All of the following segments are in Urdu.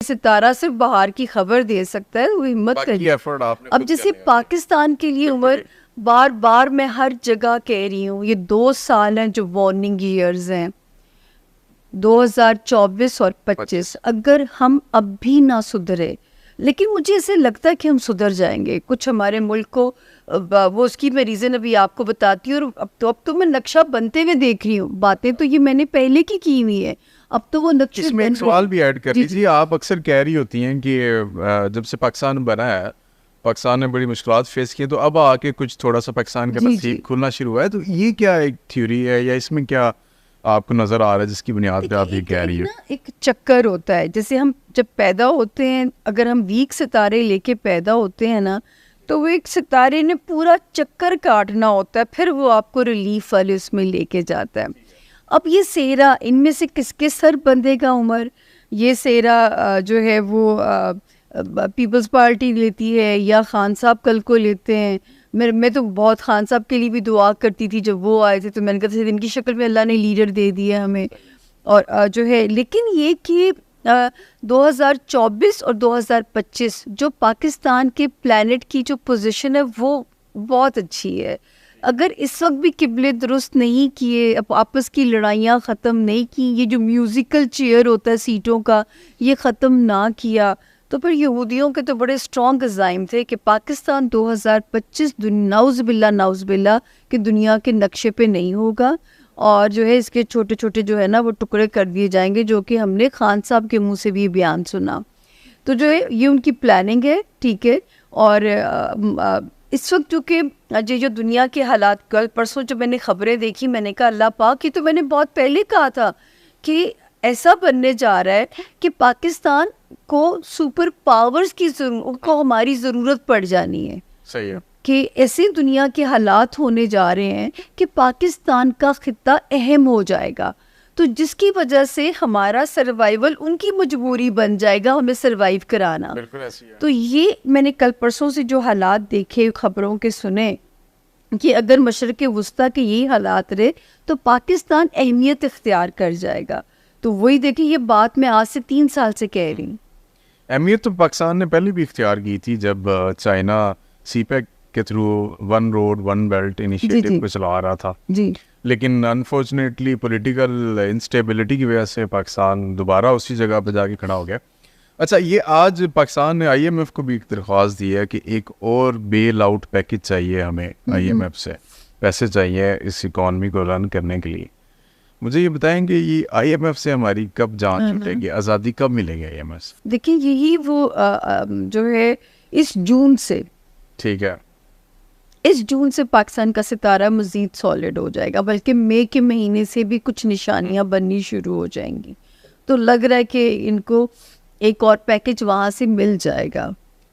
ستارہ صرف باہر کی خبر دے سکتا ہے, وہ ہمت کریے. اب جیسے پاکستان کے لیے عمر بار بار میں ہر جگہ کہہ رہی ہوں, یہ 2 سال ہیں جو وارننگ ایئرز ہیں, 2024 اور 25. اگر ہم اب بھی نہ سدھرے, لیکن مجھے ایسے لگتا ہے کہ ہم سدھر جائیں گے. کچھ ہمارے ملک کو وہ اس کی میں ریزن ابھی آپ کو بتاتی ہوں, اور اب تو میں نقشہ بنتے ہوئے دیکھ رہی ہوں. باتیں تو یہ میں نے پہلے کی ہوئی ہے, اب تو وہ نقشے. اس میں ایک سوال بھی ایڈ کر لیجیے. آپ اکثر کہہ رہی ہوتی ہیں کہ جب سے پاکستان بنا ہے, پاکستان نے بڑی مشکلات فیس کی, تو اب آ کے کچھ تھوڑا سا پاکستان کا نصیب کھلنا شروع ہوا ہے. تو یہ کیا ایک تھیوری ہے, یا اس میں کیا آپ کو نظر آ رہا ہے جس کی بنیاد پہ آپ یہ کہہ رہی ہے؟ ایک چکر ہوتا ہے. جیسے ہم جب پیدا ہوتے ہیں, اگر ہم ویک ستارے لے کے پیدا ہوتے ہیں نا, تو وہ ایک ستارے نے پورا چکر کاٹنا ہوتا ہے, پھر وہ آپ کو ریلیف والے اس میں لے کے جاتا ہے. اب یہ سیرا ان میں سے کس کے سر بندھے گا عمر؟ یہ سیرا جو ہے وہ پیپلز پارٹی لیتی ہے یا خان صاحب کل کو لیتے ہیں. میں تو بہت خان صاحب کے لیے بھی دعا کرتی تھی جب وہ آئے تھے, تو میں نے کہا ان کی شکل میں اللہ نے لیڈر دے دیا ہمیں. اور جو ہے, لیکن یہ کہ 2024 اور 2025 جو پاکستان کے پلانٹ کی جو پوزیشن ہے وہ بہت اچھی ہے. اگر اس وقت بھی قبلے درست نہیں کیے, آپس کی لڑائیاں ختم نہیں کی, یہ جو میوزیکل چیئر ہوتا ہے سیٹوں کا یہ ختم نہ کیا, تو پھر یہودیوں کے تو بڑے اسٹرانگ عزائم تھے کہ پاکستان 2025 نعوذ باللہ کہ دنیا کے نقشے پہ نہیں ہوگا, اور جو ہے اس کے چھوٹے چھوٹے جو ہے نا وہ ٹکڑے کر دیے جائیں گے, جو کہ ہم نے خان صاحب کے منہ سے بھی بیان سنا. تو جو ہے یہ ان کی پلاننگ ہے, ٹھیک ہے. اور اس وقت جو کہ جو دنیا کے حالات, کل پرسوں جب میں نے خبریں دیکھی, میں نے کہا اللہ پاک, یہ تو میں نے بہت پہلے کہا تھا کہ ایسا بننے جا رہا ہے کہ پاکستان کو سپر پاورز کی کو ہماری ضرورت پڑ جانی ہے. صحیح ہے کہ ایسے دنیا کے حالات ہونے جا رہے ہیں کہ پاکستان کا خطہ اہم ہو جائے گا, تو جس کی وجہ سے ہمارا سروائیول ان کی مجبوری بن جائے گا, ہمیں سروائیو کرانا. تو یہ میں نے کل پرسوں سے جو حالات دیکھے, خبروں کے سنے, کہ اگر مشرق وسطیٰ کے یہی حالات رہے تو پاکستان اہمیت اختیار کر جائے گا. تو وہی دیکھیں, یہ بات میں آج سے 3 سال سے کہہ رہی ہوں. اہمیت تو پاکستان نے پہلے بھی اختیار کی تھی جب چائنا سی پیک کے through one road one belt initiative کو چلا رہا تھا. جی. لیکن انفارچونیٹلی پولیٹیکل انسٹیبلٹی کی وجہ سے پاکستان دوبارہ اسی جگہ پہ جا کے کھڑا ہو گیا. اچھا, یہ آج پاکستان نے آئی ایم ایف کو بھی ایک درخواست دی ہے کہ ایک اور بیل آؤٹ پیکج چاہیے ہمیں, آئی ایم ایف سے پیسے چاہیے اس اکانومی کو رن کرنے کے لیے. مجھے یہ بتائیں کہ یہ آئی ایم ایف سے ہماری کب جان چھوٹے گی, آزادی کب ملے گی آئی ایم ایف سے؟ دیکھیں یہی وہ جو ہے اس جون سے, ٹھیک ہے, اس جون سے پاکستان کا ستارہ مزید سالڈ ہو جائے گا, بلکہ مئی کے مہینے سے بھی کچھ نشانیاں بننی شروع ہو جائیں گی. تو لگ رہا ہے کہ ان کو ایک اور پیکج وہاں سے مل جائے گا.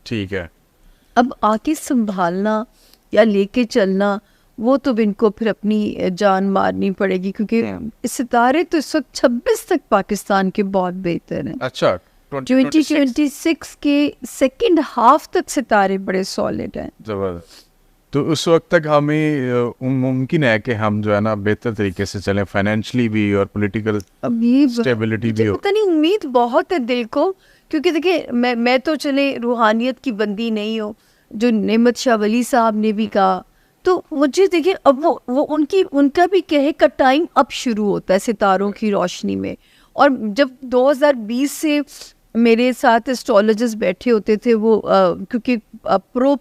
ٹھیک ہے. اب آ کے سنبھالنا یا لے کے چلنا وہ تو ان کو پھر اپنی جان مارنی پڑے گی, کیونکہ ستارے تو اس وقت 26 تک پاکستان کے بہت بہتر ہیں. اچھا, 2026 کے سیکنڈ ہاف تک ستارے بڑے سالڈ ہیں. زبردست. تو اس وقت تک ہمیں ممکن ہے کہ ہم جو ہے نا بہتر طریقے سے چلیں, فائنینشلی بھی اور پولیٹیکل اسٹیبلٹی بھی ہو. پتہ نہیں, امید بہت ہے دل کو, کیونکہ دیکھیں میں تو چلے روحانیت کی بندی نہیں ہوں, جو نعمت شاہ ولی صاحب نے بھی کہا, تو مجھے دیکھیں اب وہ ان کا بھی کہے کا ٹائم اب شروع ہوتا ہے ستاروں کی روشنی میں. اور جب 2020 سے میرے ساتھ اسٹرالوجرز بیٹھے ہوتے تھے, وہ کیونکہ پرو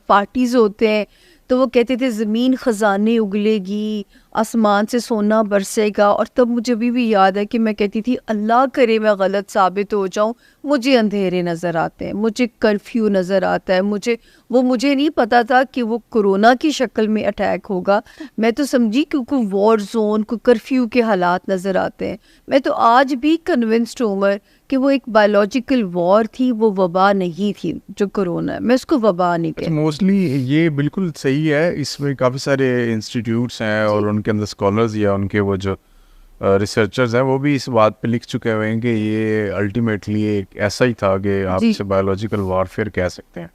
پارٹیز ہوتے ہیں, تو وہ کہتے تھے زمین خزانے اگلے گی, آسمان سے سونا برسے گا. اور تب مجھے بھی یاد ہے کہ میں کہتی تھی اللہ کرے میں غلط ثابت ہو جاؤں, مجھے اندھیرے نظر آتے ہیں, مجھے کرفیو نظر آتا ہے, مجھے نہیں پتا تھا کہ وہ کورونا کی شکل میں اٹیک ہوگا. میں تو سمجھی کیونکہ وار زون کو کرفیو کے حالات نظر آتے ہیں. میں تو آج بھی کنونسڈ ہوں کہ وہ ایک بایولوجیکل وار تھی, وہ وبا نہیں تھی جو کرونا ہے. میں اس کو وبا نہیں کہتی. موسٹلی یہ بالکل صحیح ہے. اس میں کافی سارے انسٹیٹیوٹس ہیں اور ان کے اندر اسکالرز یا ان کے وہ جو ریسرچرز ہیں وہ بھی اس بات پہ لکھ چکے ہوئے ہیں کہ یہ الٹیمیٹلی ایک ایسا ہی تھا کہ آپ سے بایولوجیکل وارفیئر کہہ سکتے ہیں.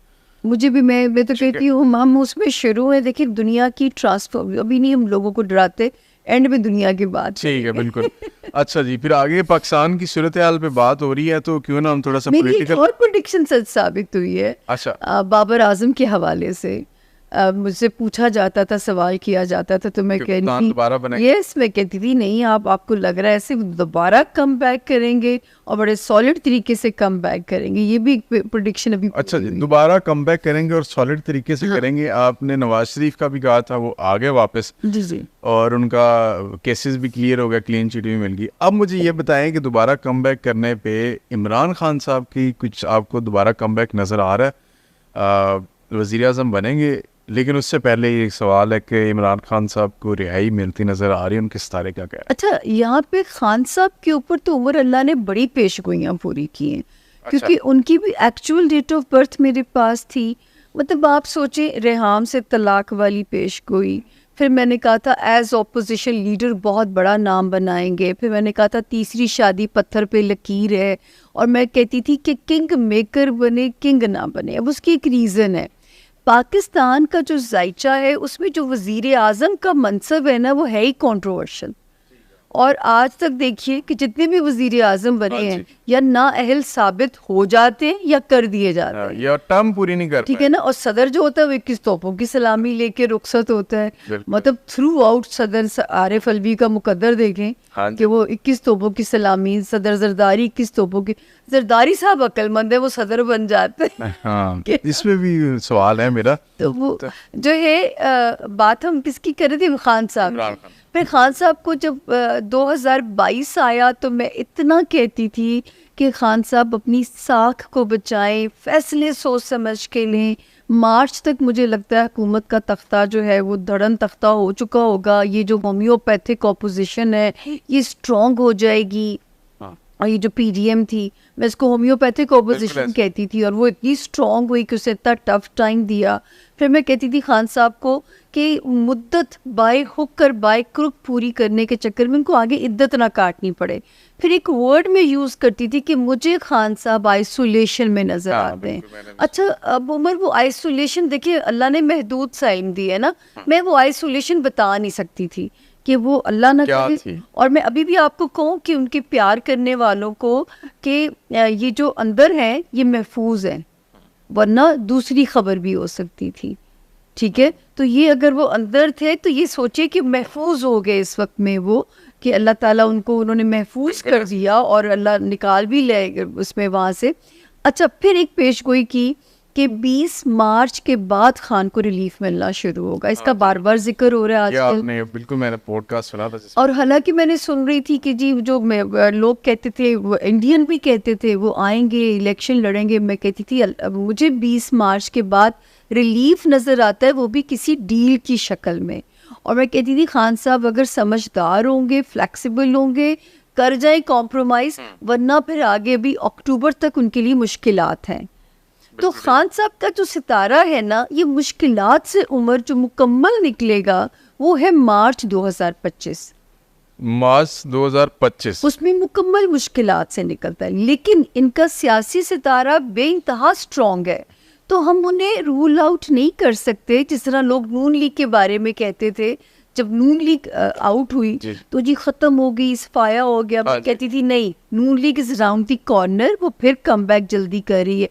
مجھے بھی میں تو کہتی ہوں ہم اس میں شروع ہیں. دیکھیں دنیا کی ٹرانسفر ابھی نہیں ہم لوگوں کو ڈراتے, اینڈ میں دنیا کی بات. ٹھیک ہے بالکل. اچھا جی, پھر آگے پاکستان کی صورتحال پہ بات ہو رہی ہے تو کیوں نہ ہم تھوڑا سا میری ایک اور پریڈکشن سچ ثابت ہوئی ہے. اچھا, بابر اعظم کے حوالے سے مجھ سے پوچھا جاتا تھا, سوال کیا جاتا تھا, تو میں کہتی تھی یس, میں کہتی تھی نہیں, آپ کو لگ رہا ہے ایسے دوبارہ کم بیک کریں گے اور بڑے سالڈ طریقے سے کم بیک کریں گے. یہ بھی پریڈکشن ابھی. اچھا جی, دوبارہ کم بیک کریں گے اور سالڈ طریقے سے کریں گے. آپ نے نواز شریف کا بھی کہا تھا, وہ آ گئے واپس. جی جی, اور ان کا کیسز بھی کلیئر ہو گیا, کلین چٹ بھی مل گئی. اب مجھے یہ بتائیں کہ دوبارہ کم بیک کرنے پہ عمران خان صاحب کی کچھ آپ کو دوبارہ کم بیک نظر آ رہا ہے؟ وزیر اعظم بنیں گے, لیکن اس سے پہلے ایک سوال ہے کہ عمران خان صاحب کو رہائی ملتی نظر آ رہی ہے, ان کے ستارے کا کیا ہے؟ اچھا, یہاں پہ خان صاحب کے اوپر تو عمر اللہ نے بڑی پیش گوئیاں پوری کی ہیں, کیونکہ ان کی بھی ایکچوئل ڈیٹ آف برتھ میرے پاس تھی. مطلب آپ سوچیں, ریحام سے طلاق والی پیش گوئی, پھر میں نے کہا تھا ایز اپوزیشن لیڈر بہت بڑا نام بنائیں گے, پھر میں نے کہا تھا تیسری شادی پتھر پہ لکیر ہے, اور میں کہتی تھی کہ کنگ میکر بنے, کنگ نہ بنے. اب اس کی ایک ریزن ہے, پاکستان کا جو ذائچہ ہے اس میں جو وزیر اعظم کا منصب ہے نا, وہ ہے ہی کنٹروورشل. اور آج تک دیکھیے کہ جتنے بھی وزیر اعظم بنے ہیں یا نااہل ثابت ہو جاتے ہیں یا کر دیے جاتے ہیں, یا ٹرم پوری نہیں کرتے, ٹھیک ہے نا. اور صدر جو ہوتا ہے وہ 21 توپوں کی سلامی لے کے رخصت ہوتا ہے. مطلب تھرو آؤٹ صدر عارف الوی کا مقدر دیکھیں کہ وہ 21 توپوں کی سلامی, صدر زرداری 21 توپوں کی. زرداری صاحب عقل مند ہے, وہ صدر بن جاتے ہیں. ہاں, اس میں بھی سوال ہے میرا. تو وہ جو ہے بات ہم کس کی کر رہے تھے, خان صاحب. پھر خان صاحب کو جب 2022 آیا تو میں اتنا کہتی تھی کہ خان صاحب اپنی ساکھ کو بچائیں, فیصلے سوچ سمجھ کے لیں. مارچ تک مجھے لگتا ہے حکومت کا تختہ جو ہے وہ دھڑن تختہ ہو چکا ہوگا. یہ جو ہومیوپیتھک اپوزیشن ہے یہ اسٹرانگ ہو جائے گی, اور یہ جو پی ڈی ایم تھی, میں اس کو ہومیوپیتھک اپوزیشن کہتی تھی, اور وہ اتنی اسٹرانگ ہوئی کہ اسے اتنا ٹف ٹائم دیا. پھر میں کہتی تھی خان صاحب کو کہ مدت بائی ہک کر بائی کروک پوری کرنے کے چکر میں ان کو آگے عدت نہ کاٹنی پڑے. پھر ایک ورڈ میں یوز کرتی تھی کہ مجھے خان صاحب آئسولیشن میں نظر آتے ہیں. اچھا اب عمر, وہ آئسولیشن دیکھیے اللہ نے محدود سا علم دی ہے نا, میں وہ آئسولیشن بتا نہیں سکتی تھی کہ وہ اللہ نہ کرے. اور میں ابھی بھی آپ کو کہوں کہ ان کے پیار کرنے والوں کو کہ یہ جو اندر ہیں یہ محفوظ ہیں, ورنہ دوسری خبر بھی ہو سکتی تھی. ٹھیک ہے, تو یہ اگر وہ اندر تھے تو یہ سوچے کہ محفوظ ہو گئے اس وقت میں وہ, کہ اللہ تعالیٰ ان کو انہوں نے محفوظ کر دیا اور اللہ نکال بھی لے اس میں وہاں سے. اچھا, پھر ایک پیش گوئی کی کہ 20 مارچ کے بعد خان کو ریلیف ملنا شروع ہوگا. اس کا بار بار ذکر ہو رہا ہے آج کل. بالکل, میں نے پوڈ کاسٹ سنا تھا. اور حالانکہ میں نے سن رہی تھی کہ جی جو لوگ کہتے تھے, وہ انڈین بھی کہتے تھے وہ آئیں گے الیکشن لڑیں گے, میں کہتی تھی مجھے 20 مارچ کے بعد ریلیف نظر آتا ہے, وہ بھی کسی ڈیل کی شکل میں. اور میں کہتی تھی خان صاحب اگر سمجھدار ہوں گے, فلیکسیبل ہوں گے, کر جائیں کمپرومائز, ورنہ پھر آگے بھی اکتوبر تک ان کے لیے مشکلات ہیں. تو خان صاحب کا جو ستارہ ہے نا, یہ مشکلات سے عمر جو مکمل نکلے گا وہ ہے مارچ 2025. مارچ 2025 اس میں مکمل مشکلات سے نکلتا ہے, لیکن ان کا سیاسی ستارہ بے انتہا اسٹرانگ ہے, تو ہم انہیں رول آؤٹ نہیں کر سکتے. جس طرح لوگ نون لیگ کے بارے میں کہتے تھے, جب نون لیگ آؤٹ ہوئی تو جی ختم ہو گئی, صفایا ہو گیا. میں کہتی تھی نہیں, Noon League is round the corner, وہ پھر کم بیک جلدی کر رہی ہے.